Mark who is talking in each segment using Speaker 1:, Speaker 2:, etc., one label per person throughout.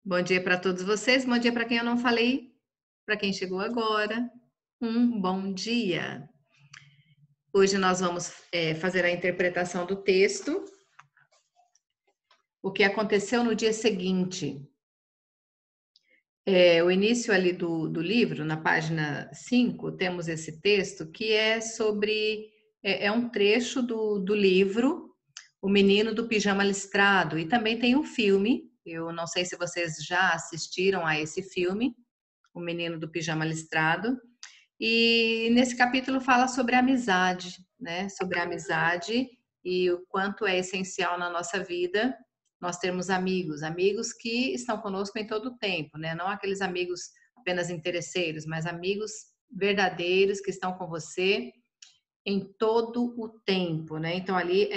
Speaker 1: Bom dia para todos vocês, bom dia para quem eu não falei, para quem chegou agora, um bom dia. Hoje nós vamos fazer a interpretação do texto, o que aconteceu no dia seguinte. O início ali do livro, na página 5, temos esse texto que é sobre, é um trecho do livro O Menino do Pijama Listrado, e também tem um filme, eu não sei se vocês já assistiram a esse filme, O Menino do Pijama Listrado. E nesse capítulo fala sobre a amizade, né? Sobre a amizade e o quanto é essencial na nossa vida nós termos amigos, amigos que estão conosco em todo o tempo, né? Não aqueles amigos apenas interesseiros, mas amigos verdadeiros que estão com você em todo o tempo, né? Então ali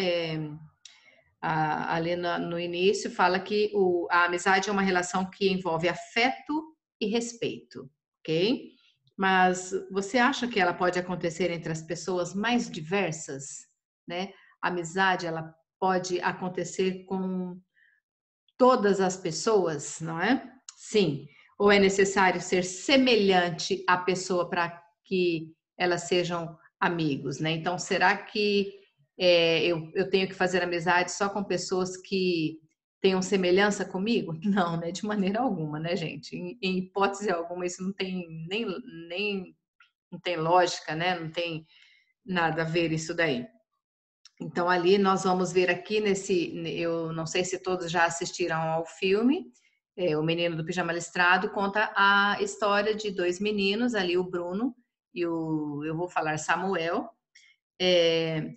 Speaker 1: no início fala que a amizade é uma relação que envolve afeto e respeito, ok? Mas você acha que ela pode acontecer entre as pessoas mais diversas, né? A amizade, ela pode acontecer com todas as pessoas, não é? Sim. Ou é necessário ser semelhante à pessoa para que elas sejam amigos, né? Então, será que eu tenho que fazer amizade só com pessoas que tenham semelhança comigo? Não, né? De maneira alguma, né, gente? Em hipótese alguma, isso não tem nem não tem lógica, né? Não tem nada a ver isso daí. Então, ali nós vamos ver aqui eu não sei se todos já assistiram ao filme, O Menino do Pijama Listrado, conta a história de dois meninos, ali o Bruno e eu vou falar Samuel. É,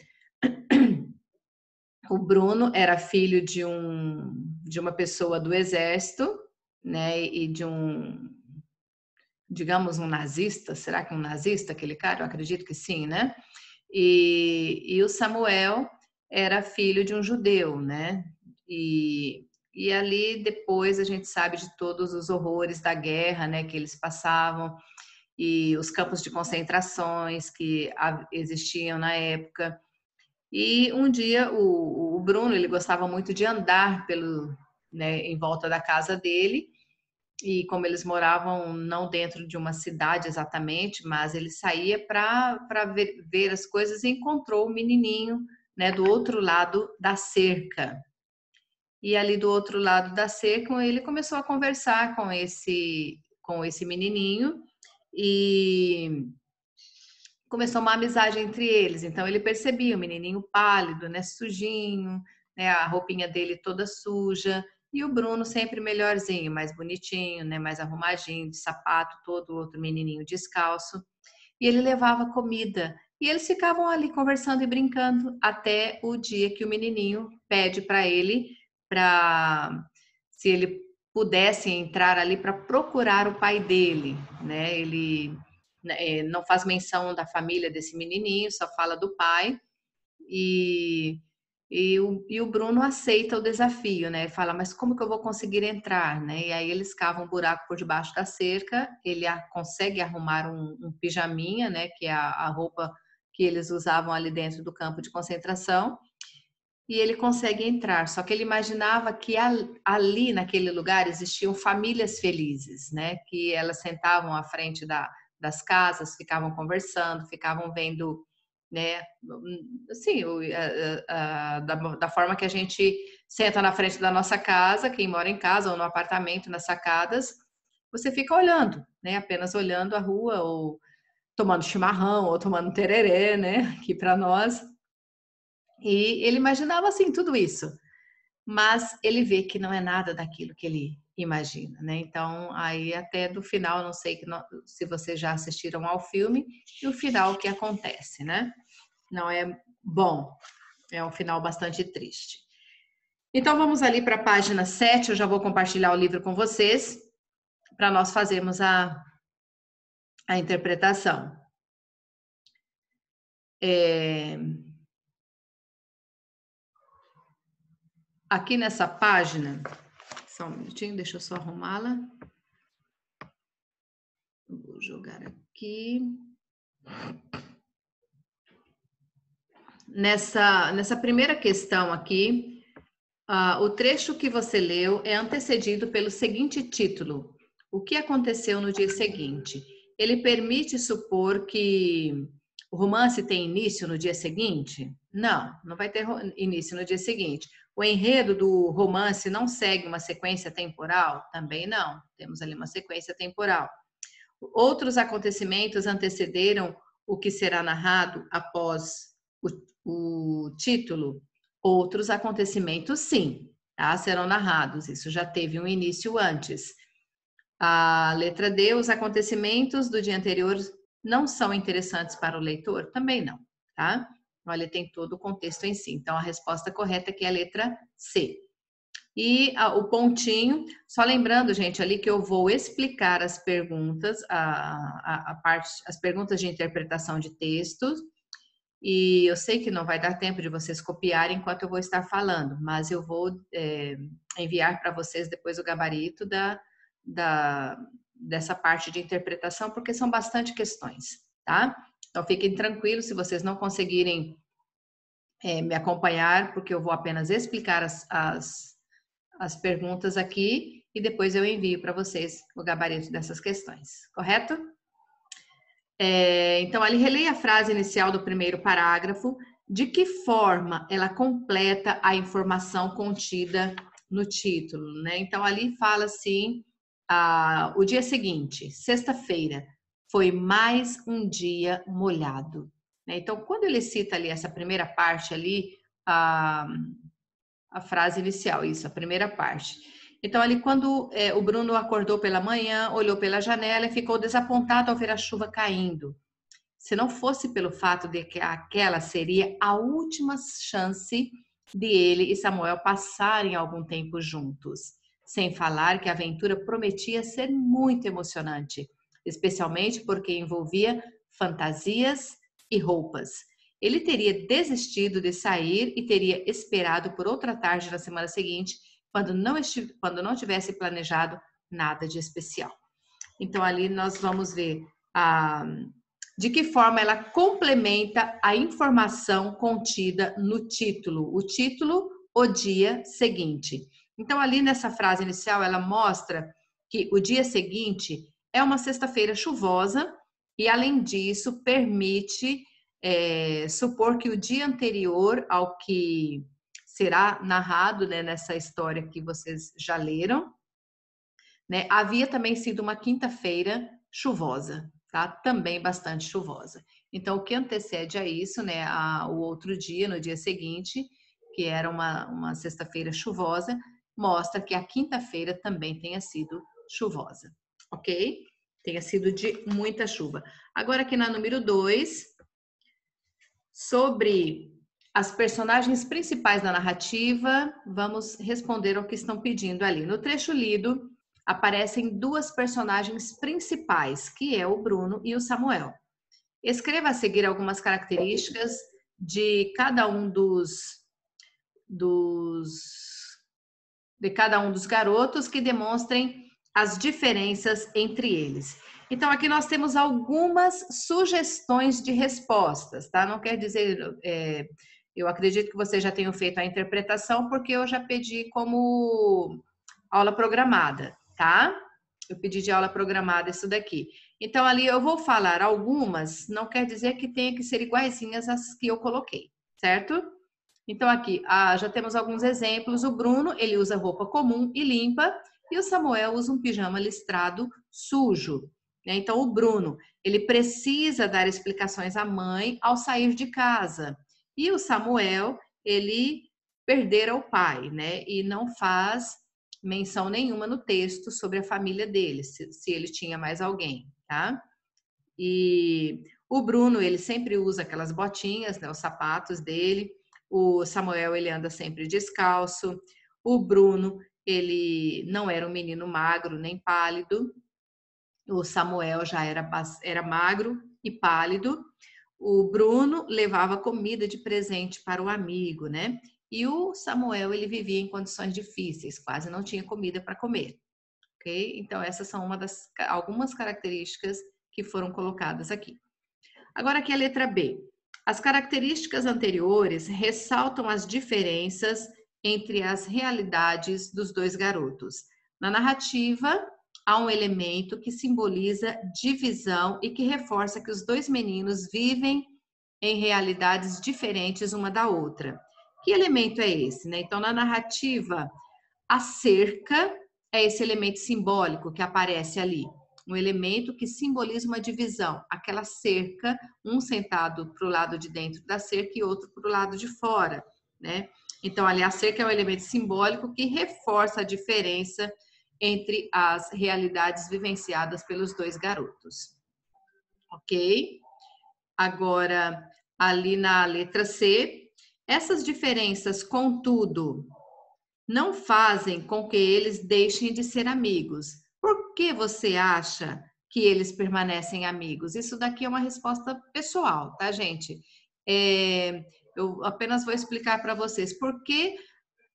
Speaker 1: o Bruno era filho de uma pessoa do exército, né, e de digamos, um nazista. Será que um nazista, aquele cara? Eu acredito que sim, né? E o Samuel era filho de um judeu, né? E ali depois a gente sabe de todos os horrores da guerra, né? Que eles passavam e os campos de concentrações que existiam na época. E um dia o Bruno, ele gostava muito de andar né, em volta da casa dele, e como eles moravam não dentro de uma cidade exatamente, mas ele saía para ver as coisas e encontrou o menininho, né, do outro lado da cerca. E ali do outro lado da cerca, ele começou a conversar com esse menininho e começou uma amizade entre eles. Então ele percebia o menininho pálido, né, sujinho, né, a roupinha dele toda suja, e o Bruno sempre melhorzinho, mais bonitinho, né, mais arrumadinho, de sapato, todo outro menininho descalço. E ele levava comida. E eles ficavam ali conversando e brincando até o dia que o menininho pede para ele para se ele pudesse entrar ali para procurar o pai dele, né? Ele não faz menção da família desse menininho, só fala do pai. E, e o Bruno aceita o desafio, né? Fala, mas como que eu vou conseguir entrar, né? E aí eles cavam um buraco por debaixo da cerca, ele consegue arrumar um pijaminha, né? Que é a roupa que eles usavam ali dentro do campo de concentração, e ele consegue entrar. Só que ele imaginava que ali naquele lugar existiam famílias felizes, né? Que elas sentavam à frente das casas, ficavam conversando, ficavam vendo, né? Assim, da forma que a gente senta na frente da nossa casa, quem mora em casa ou no apartamento, nas sacadas, você fica olhando, né? Apenas olhando a rua ou tomando chimarrão ou tomando tereré, né? Aqui para nós. E ele imaginava assim tudo isso, mas ele vê que não é nada daquilo que ele imagina, né? Então, aí até do final, não sei se vocês já assistiram ao filme, e o final que acontece, né? Não é bom, é um final bastante triste. Então, vamos ali para a página 7, eu já vou compartilhar o livro com vocês, para nós fazermos a interpretação. Aqui nessa página, só um minutinho, deixa eu só arrumá-la. Vou jogar aqui. Nessa primeira questão aqui, O trecho que você leu é antecedido pelo seguinte título: O que aconteceu no dia seguinte? Ele permite supor que o romance tem início no dia seguinte? Não, não vai ter início no dia seguinte. O enredo do romance não segue uma sequência temporal? Também não. Temos ali uma sequência temporal. Outros acontecimentos antecederam o que será narrado após o título? Outros acontecimentos, sim, tá? Serão narrados. Isso já teve um início antes. A letra D, os acontecimentos do dia anterior não são interessantes para o leitor? Também não, tá? Olha, tem todo o contexto em si. Então, a resposta correta aqui é a letra C. E o pontinho, só lembrando, gente, ali que eu vou explicar as perguntas, as perguntas de interpretação de textos, e eu sei que não vai dar tempo de vocês copiarem enquanto eu vou estar falando, mas eu vou enviar para vocês depois o gabarito dessa parte de interpretação, porque são bastante questões, tá? Então fiquem tranquilos se vocês não conseguirem me acompanhar, porque eu vou apenas explicar as perguntas aqui e depois eu envio para vocês o gabarito dessas questões, correto? Então, ali releia a frase inicial do primeiro parágrafo, de que forma ela completa a informação contida no título, né? Então, ali fala assim, o dia seguinte, sexta-feira, foi mais um dia molhado, né? Então, quando ele cita ali essa primeira parte ali, a frase inicial, isso, a primeira parte. Então, ali, quando o Bruno acordou pela manhã, olhou pela janela e ficou desapontado ao ver a chuva caindo. Se não fosse pelo fato de que aquela seria a última chance de ele e Samuel passarem algum tempo juntos. Sem falar que a aventura prometia ser muito emocionante, especialmente porque envolvia fantasias e roupas. Ele teria desistido de sair e teria esperado por outra tarde na semana seguinte, quando não tivesse planejado nada de especial. Então, ali nós vamos ver de que forma ela complementa a informação contida no título. O título, o dia seguinte. Então, ali nessa frase inicial, ela mostra que o dia seguinte é uma sexta-feira chuvosa e, além disso, permite supor que o dia anterior ao que será narrado, né, nessa história que vocês já leram, né, havia também sido uma quinta-feira chuvosa, tá? Também bastante chuvosa. Então, o que antecede a isso, né, o outro dia, no dia seguinte, que era uma sexta-feira chuvosa, mostra que a quinta-feira também tenha sido chuvosa, ok? Tenha sido de muita chuva. Agora, aqui na número 2, sobre as personagens principais da narrativa, vamos responder ao que estão pedindo ali. No trecho lido, aparecem duas personagens principais, que é o Bruno e o Samuel. Escreva a seguir algumas características de cada um dos garotos que demonstrem as diferenças entre eles. Então, aqui nós temos algumas sugestões de respostas, tá? Não quer dizer, eu acredito que vocês já tenham feito a interpretação, porque eu já pedi como aula programada, tá? Eu pedi de aula programada isso daqui. Então, ali eu vou falar algumas, não quer dizer que tenha que ser iguaizinhas às que eu coloquei, certo? Então, aqui, já temos alguns exemplos. O Bruno, ele usa roupa comum e limpa, e o Samuel usa um pijama listrado sujo. Então, o Bruno, ele precisa dar explicações à mãe ao sair de casa. E o Samuel, ele perdera o pai, né? E não faz menção nenhuma no texto sobre a família dele, se ele tinha mais alguém, tá? E o Bruno, ele sempre usa aquelas botinhas, né? Os sapatos dele. O Samuel, ele anda sempre descalço. O Bruno, ele não era um menino magro nem pálido. O Samuel já era magro e pálido. O Bruno levava comida de presente para o amigo, né? E o Samuel, ele vivia em condições difíceis, quase não tinha comida para comer, ok? Então, essas são algumas características que foram colocadas aqui. Agora aqui a letra B. As características anteriores ressaltam as diferenças entre as realidades dos dois garotos. Na narrativa, há um elemento que simboliza divisão e que reforça que os dois meninos vivem em realidades diferentes uma da outra. Que elemento é esse, né? Então, na narrativa, a cerca é esse elemento simbólico que aparece ali. Um elemento que simboliza uma divisão. Aquela cerca, um sentado para o lado de dentro da cerca e outro para o lado de fora, né? Então, ali a cerca é um elemento simbólico que reforça a diferença entre as realidades vivenciadas pelos dois garotos. Ok? Agora, ali na letra C, essas diferenças, contudo, não fazem com que eles deixem de ser amigos. Por que você acha que eles permanecem amigos? Isso daqui é uma resposta pessoal, tá, gente? Eu apenas vou explicar para vocês por que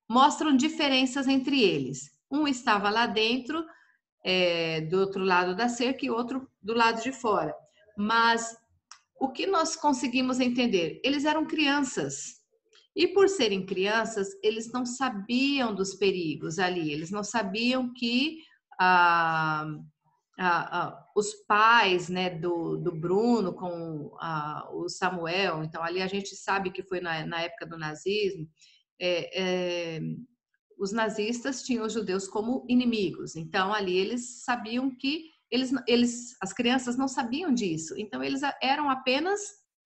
Speaker 1: mostram diferenças entre eles. Um estava lá dentro, do outro lado da cerca, e outro do lado de fora. Mas o que nós conseguimos entender? Eles eram crianças. E por serem crianças, eles não sabiam dos perigos ali, eles não sabiam que os pais, né, do Bruno com o Samuel, então ali a gente sabe que foi na época do nazismo, os nazistas tinham os judeus como inimigos, então ali eles sabiam que as crianças não sabiam disso, então eles eram apenas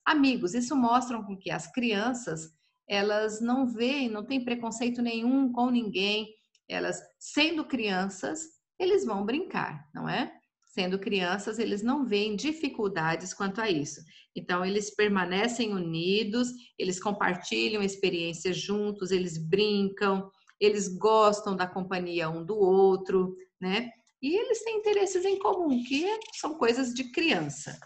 Speaker 1: amigos. Isso mostra com que as crianças, elas não veem, não têm preconceito nenhum com ninguém, elas, sendo crianças, eles vão brincar, não é? Sendo crianças, eles não veem dificuldades quanto a isso. Então, eles permanecem unidos, eles compartilham experiências juntos, eles brincam, eles gostam da companhia um do outro, né? E eles têm interesses em comum, que são coisas de criança,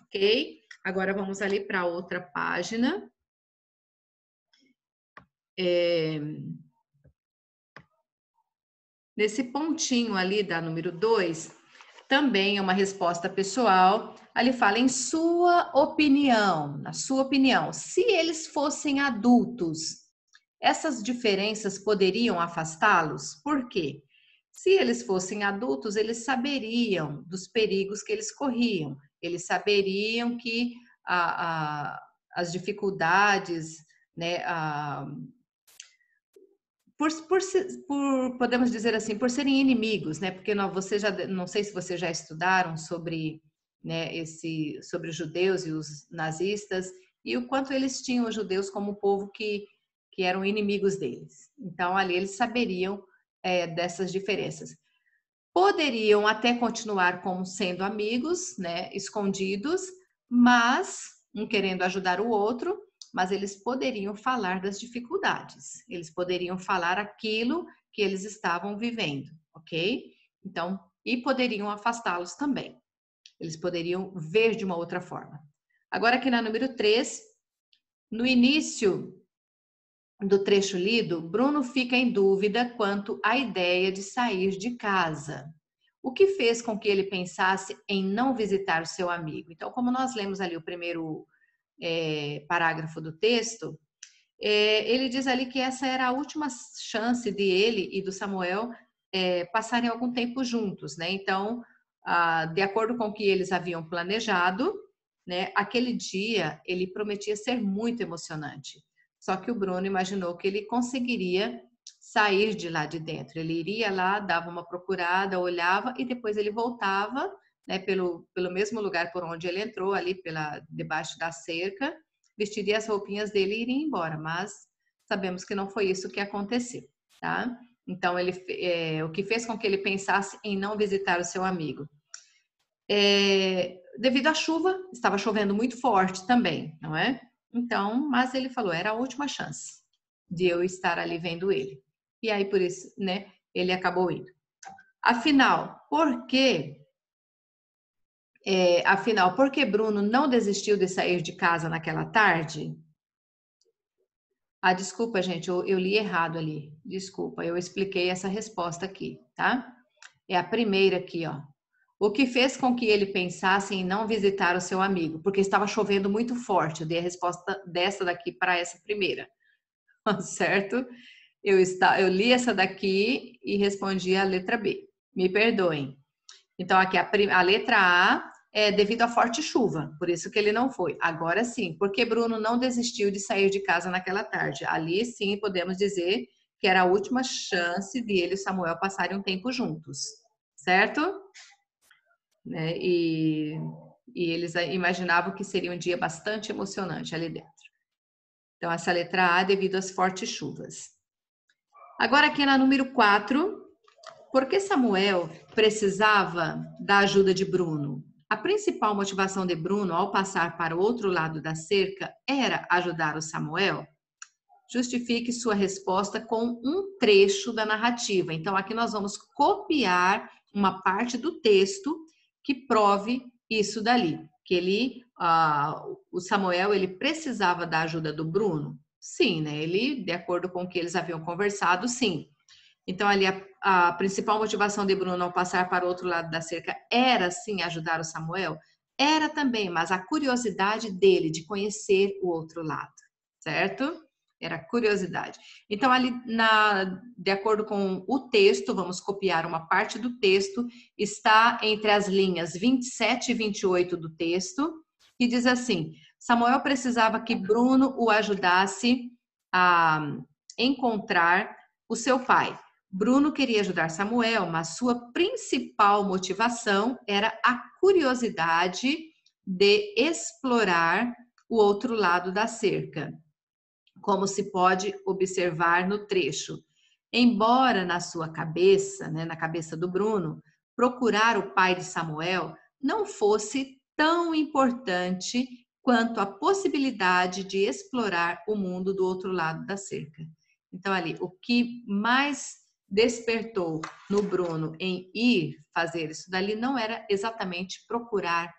Speaker 1: ok? Agora vamos ali para outra página. Nesse pontinho ali da número 2, também é uma resposta pessoal. Ali fala em sua opinião, na sua opinião, se eles fossem adultos, essas diferenças poderiam afastá-los? Por quê? Se eles fossem adultos, eles saberiam dos perigos que eles corriam, eles saberiam que as dificuldades, né, podemos dizer assim, por serem inimigos, né? Porque você já, não sei se vocês já estudaram sobre, né, sobre os judeus e os nazistas e o quanto eles tinham os judeus como povo que eram inimigos deles. Então ali eles saberiam dessas diferenças. Poderiam até continuar como sendo amigos, né, escondidos, mas um querendo ajudar o outro, mas eles poderiam falar das dificuldades, eles poderiam falar aquilo que eles estavam vivendo, ok? Então, e poderiam afastá-los também, eles poderiam ver de uma outra forma. Agora aqui na número 3, no início do trecho lido, Bruno fica em dúvida quanto à ideia de sair de casa. O que fez com que ele pensasse em não visitar o seu amigo? Então, como nós lemos ali o primeiro parágrafo do texto, ele diz ali que essa era a última chance de ele e do Samuel passarem algum tempo juntos, né? Então, de acordo com o que eles haviam planejado, né, aquele dia ele prometia ser muito emocionante. Só que o Bruno imaginou que ele conseguiria sair de lá de dentro. Ele iria lá, dava uma procurada, olhava e depois ele voltava, né, pelo mesmo lugar por onde ele entrou, ali debaixo da cerca, vestiria as roupinhas dele e iria embora. Mas sabemos que não foi isso que aconteceu, tá? Então, o que fez com que ele pensasse em não visitar o seu amigo? Devido à chuva, estava chovendo muito forte também, não é? Então, mas ele falou, era a última chance de eu estar ali vendo ele. E aí, por isso, né, ele acabou indo. Afinal, por que Bruno não desistiu de sair de casa naquela tarde? Desculpa, gente, eu li errado ali. Desculpa, eu expliquei essa resposta aqui, tá? É a primeira aqui, ó. O que fez com que ele pensasse em não visitar o seu amigo? Porque estava chovendo muito forte. Eu dei a resposta dessa daqui para essa primeira, certo? eu li essa daqui e respondi a letra B. Me perdoem. Então, aqui a letra A é devido à forte chuva, por isso que ele não foi. Agora sim, porque Bruno não desistiu de sair de casa naquela tarde. Ali sim podemos dizer que era a última chance de ele e Samuel passarem um tempo juntos, certo? Né? E eles imaginavam que seria um dia bastante emocionante ali dentro. Então, essa letra A devido às fortes chuvas. Agora aqui na número 4, por que Samuel precisava da ajuda de Bruno? A principal motivação de Bruno ao passar para o outro lado da cerca era ajudar o Samuel? Justifique sua resposta com um trecho da narrativa. Então, aqui nós vamos copiar uma parte do texto que prove isso dali. Que o Samuel, ele precisava da ajuda do Bruno? Sim, né? Ele, de acordo com o que eles haviam conversado, sim. Então, ali, a principal motivação de Bruno ao passar para o outro lado da cerca era, sim, ajudar o Samuel? Era também, mas a curiosidade dele de conhecer o outro lado, certo? Era curiosidade. Então, ali, de acordo com o texto, vamos copiar uma parte do texto, está entre as linhas 27 e 28 do texto, que diz assim: Samuel precisava que Bruno o ajudasse a encontrar o seu pai. Bruno queria ajudar Samuel, mas sua principal motivação era a curiosidade de explorar o outro lado da cerca, como se pode observar no trecho. Embora na sua cabeça, né, na cabeça do Bruno, procurar o pai de Samuel não fosse tão importante quanto a possibilidade de explorar o mundo do outro lado da cerca. Então, ali, o que mais despertou no Bruno em ir fazer isso dali não era exatamente procurar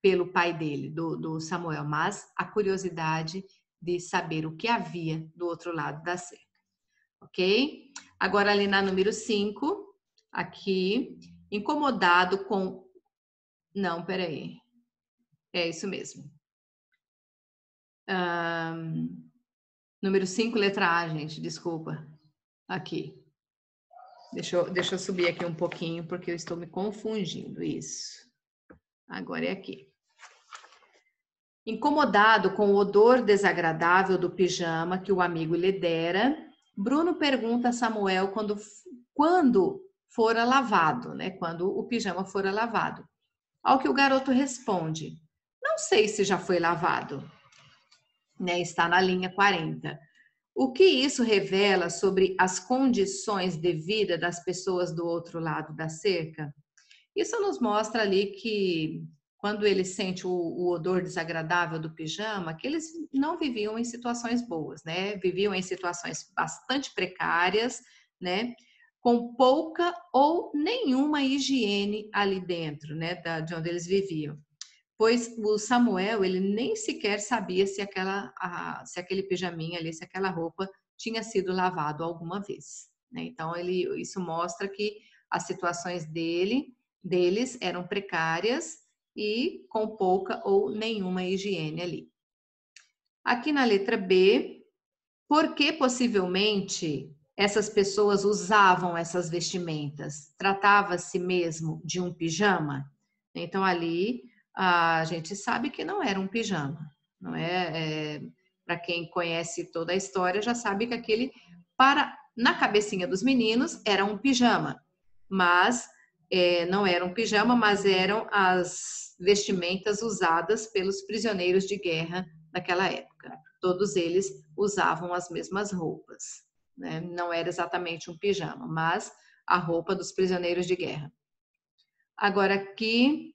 Speaker 1: pelo pai dele, do Samuel, mas a curiosidade de saber o que havia do outro lado da cerca, ok? Agora ali na número 5, aqui, incomodado com... Não, peraí. É isso mesmo. Número 5, letra A, gente, desculpa. Aqui. Deixa eu subir aqui um pouquinho, porque eu estou me confundindo. Isso. Agora é aqui. Incomodado com o odor desagradável do pijama que o amigo lhe dera, Bruno pergunta a Samuel quando fora lavado, né? Quando o pijama fora lavado. Ao que o garoto responde: não sei se já foi lavado. Né? Está na linha 40. O que isso revela sobre as condições de vida das pessoas do outro lado da cerca? Isso nos mostra ali que quando ele sente o odor desagradável do pijama, que eles não viviam em situações boas, né? Viviam em situações bastante precárias, né? Com pouca ou nenhuma higiene ali dentro, né? De onde eles viviam. Pois o Samuel, ele nem sequer sabia se se aquele pijaminha ali, se aquela roupa tinha sido lavado alguma vez, né? Então, isso mostra que as situações deles eram precárias e com pouca ou nenhuma higiene ali. Aqui na letra B, por que possivelmente essas pessoas usavam essas vestimentas? Tratava-se mesmo de um pijama? Então, ali a gente sabe que não era um pijama, não é? Para quem conhece toda a história, já sabe que na cabecinha dos meninos, era um pijama, mas não era um pijama, mas eram as vestimentas usadas pelos prisioneiros de guerra daquela época. Todos eles usavam as mesmas roupas, né? Não era exatamente um pijama, mas a roupa dos prisioneiros de guerra. Agora aqui,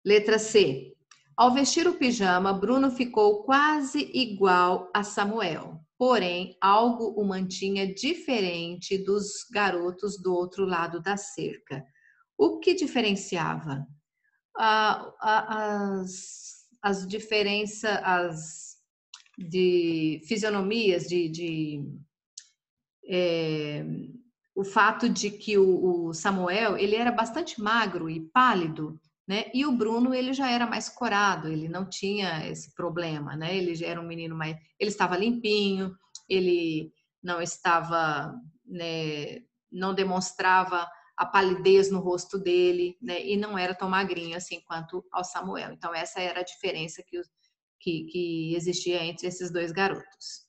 Speaker 1: letra C. Ao vestir o pijama, Bruno ficou quase igual a Samuel. Porém, algo o mantinha diferente dos garotos do outro lado da cerca. O que diferenciava? As diferenças de fisionomias, o fato de que o Samuel ele era bastante magro e pálido, né? E o Bruno, ele já era mais corado, ele não tinha esse problema, né? Ele já era um menino mais... Ele estava limpinho, ele não estava, né, não demonstrava a palidez no rosto dele, né? E não era tão magrinho assim quanto ao Samuel. Então, essa era a diferença que existia entre esses dois garotos.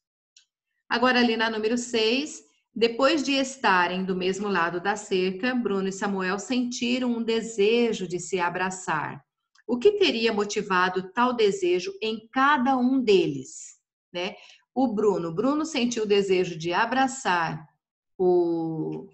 Speaker 1: Agora, ali na número 6, depois de estarem do mesmo lado da cerca, Bruno e Samuel sentiram um desejo de se abraçar. O que teria motivado tal desejo em cada um deles, né? Bruno sentiu o desejo de abraçar o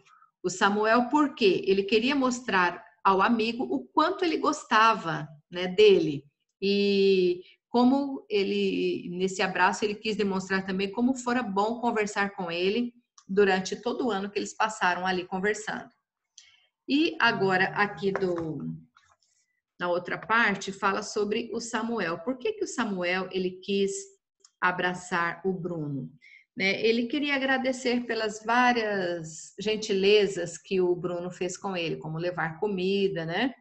Speaker 1: Samuel porque ele queria mostrar ao amigo o quanto ele gostava, né, dele. E como ele, nesse abraço, ele quis demonstrar também como fora bom conversar com ele durante todo o ano que eles passaram ali conversando. E agora, aqui na outra parte, fala sobre o Samuel. Por que o Samuel ele quis abraçar o Bruno? Né? Ele queria agradecer pelas várias gentilezas que o Bruno fez com ele, como levar comida, né?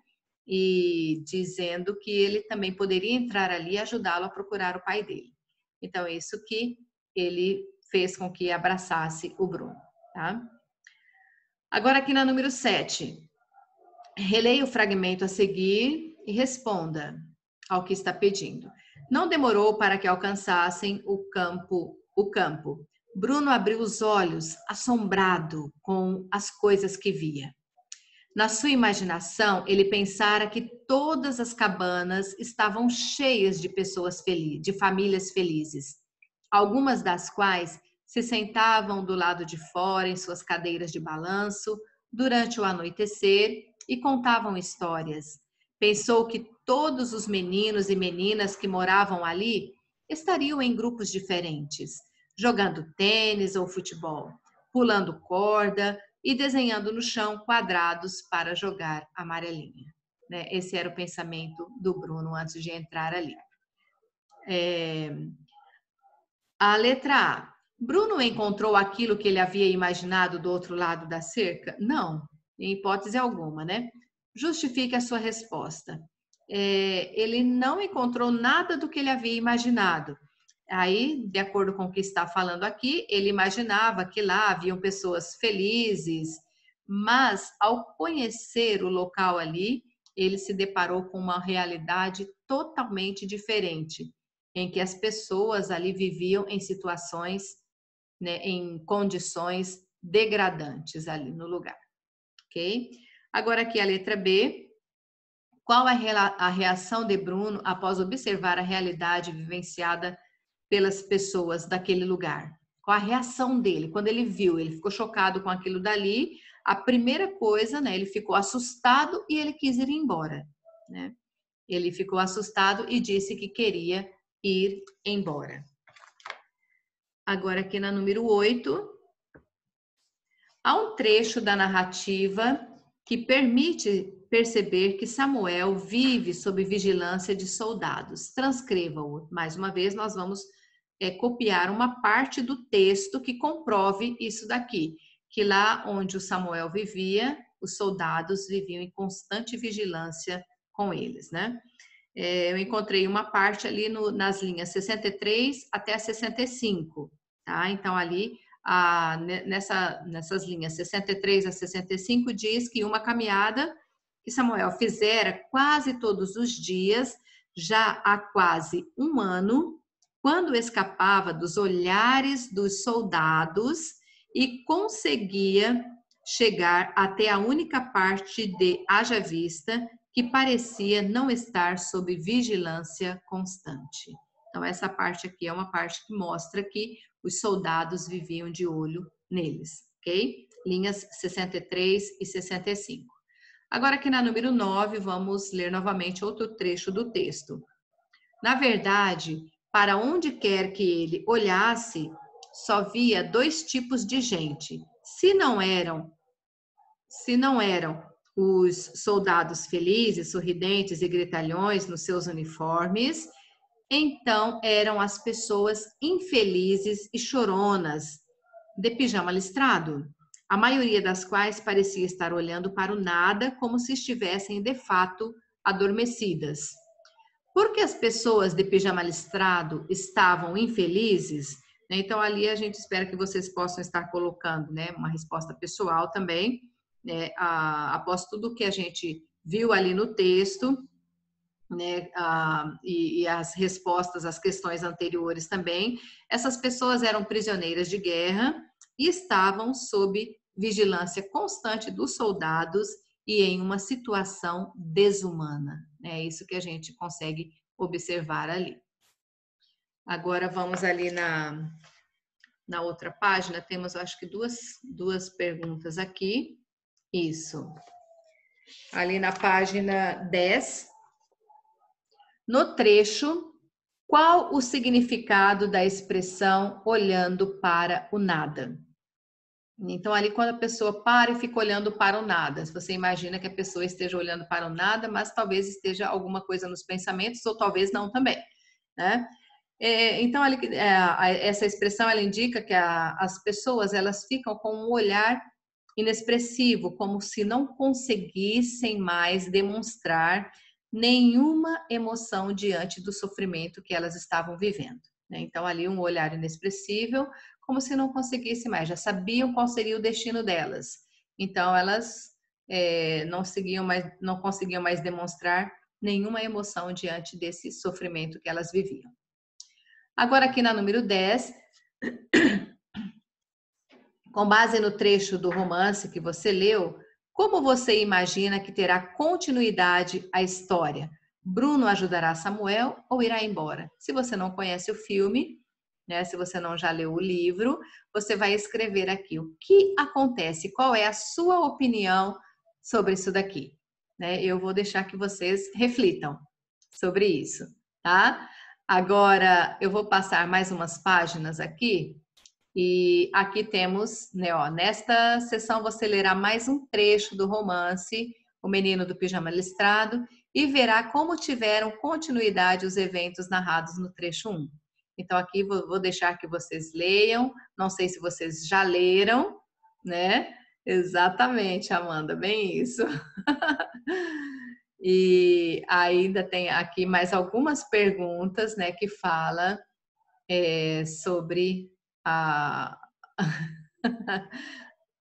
Speaker 1: E dizendo que ele também poderia entrar ali e ajudá-lo a procurar o pai dele. Então, é isso que ele fez com que abraçasse o Bruno, tá? Agora, aqui na número 7, releia o fragmento a seguir e responda ao que está pedindo. Não demorou para que alcançassem o campo. Bruno abriu os olhos, assombrado com as coisas que via. Na sua imaginação, ele pensara que todas as cabanas estavam cheias de pessoas felizes, de famílias felizes, algumas das quais se sentavam do lado de fora em suas cadeiras de balanço durante o anoitecer e contavam histórias. Pensou que todos os meninos e meninas que moravam ali estariam em grupos diferentes, jogando tênis ou futebol, pulando corda e desenhando no chão quadrados para jogar amarelinha. Esse era o pensamento do Bruno antes de entrar ali. A letra A. Bruno encontrou aquilo que ele havia imaginado do outro lado da cerca? Não, em hipótese alguma, né? Justifique a sua resposta. Ele não encontrou nada do que ele havia imaginado. Aí, de acordo com o que está falando aqui, ele imaginava que lá haviam pessoas felizes, mas ao conhecer o local ali, ele se deparou com uma realidade totalmente diferente, em que as pessoas ali viviam em situações, né, em condições degradantes ali no lugar, ok? Agora aqui a letra B. Qual a reação de Bruno após observar a realidade vivenciada pelas pessoas daquele lugar? Qual a reação dele? Quando ele viu, ele ficou chocado com aquilo dali. A primeira coisa, né, ele ficou assustado e ele quis ir embora, né? Ele ficou assustado e disse que queria ir embora. Agora aqui na número 8, há um trecho da narrativa que permite perceber que Samuel vive sob vigilância de soldados. Transcreva-o. Mais uma vez, nós vamos copiar uma parte do texto que comprove isso daqui, que lá onde o Samuel vivia, os soldados viviam em constante vigilância com eles, né? Eu encontrei uma parte ali nas linhas 63 até 65, tá? Então, ali, nessas linhas 63 a 65, diz que uma caminhada que Samuel fizera quase todos os dias, já há quase um ano, quando escapava dos olhares dos soldados e conseguia chegar até a única parte de Haja Vista que parecia não estar sob vigilância constante. Então, essa parte aqui é uma parte que mostra que os soldados viviam de olho neles, ok? Linhas 63 e 65. Agora, aqui na número 9, vamos ler novamente outro trecho do texto. Na verdade, para onde quer que ele olhasse, só via dois tipos de gente. Se não eram os soldados felizes, sorridentes e gritalhões nos seus uniformes, então eram as pessoas infelizes e choronas, de pijama listrado, a maioria das quais parecia estar olhando para o nada, como se estivessem de fato adormecidas. Porque as pessoas de pijama listrado estavam infelizes, né? Então ali a gente espera que vocês possam estar colocando, né, uma resposta pessoal também, né, após tudo que a gente viu ali no texto, né, e as respostas às questões anteriores também. Essas pessoas eram prisioneiras de guerra e estavam sob vigilância constante dos soldados e em uma situação desumana. É isso que a gente consegue observar ali. Agora vamos ali na outra página, temos acho que duas perguntas aqui. Isso. Ali na página 10, no trecho, qual o significado da expressão olhando para o nada? Então, ali quando a pessoa para e fica olhando para o nada, se você imagina que a pessoa esteja olhando para o nada, mas talvez esteja alguma coisa nos pensamentos, ou talvez não também, né? Então, ali, essa expressão, ela indica que as pessoas, elas ficam com um olhar inexpressivo, como se não conseguissem mais demonstrar nenhuma emoção diante do sofrimento que elas estavam vivendo, né? Então, ali um olhar inexpressível, como se não conseguissem mais, já sabiam qual seria o destino delas. Então, elas não conseguiam mais demonstrar nenhuma emoção diante desse sofrimento que elas viviam. Agora, aqui na número 10, com base no trecho do romance que você leu, como você imagina que terá continuidade a história? Bruno ajudará Samuel ou irá embora? Se você não conhece o filme, né, se você não já leu o livro, você vai escrever aqui o que acontece, qual é a sua opinião sobre isso daqui, né? Eu vou deixar que vocês reflitam sobre isso, tá? Agora eu vou passar mais umas páginas aqui. E aqui temos, né, ó, nesta sessão você lerá mais um trecho do romance O Menino do Pijama Listrado e verá como tiveram continuidade os eventos narrados no trecho 1. Então aqui vou deixar que vocês leiam, não sei se vocês já leram, né? Exatamente, Amanda, bem isso. E ainda tem aqui mais algumas perguntas, né, que fala sobre a,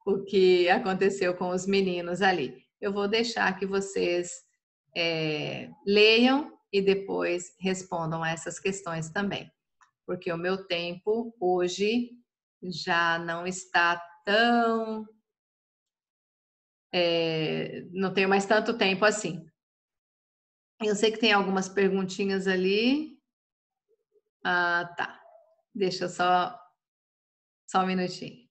Speaker 1: o que aconteceu com os meninos ali. Eu vou deixar que vocês leiam e depois respondam a essas questões também, porque o meu tempo hoje já não está tão. Não tenho mais tanto tempo assim. Eu sei que tem algumas perguntinhas ali. Ah, tá. Deixa eu só um minutinho.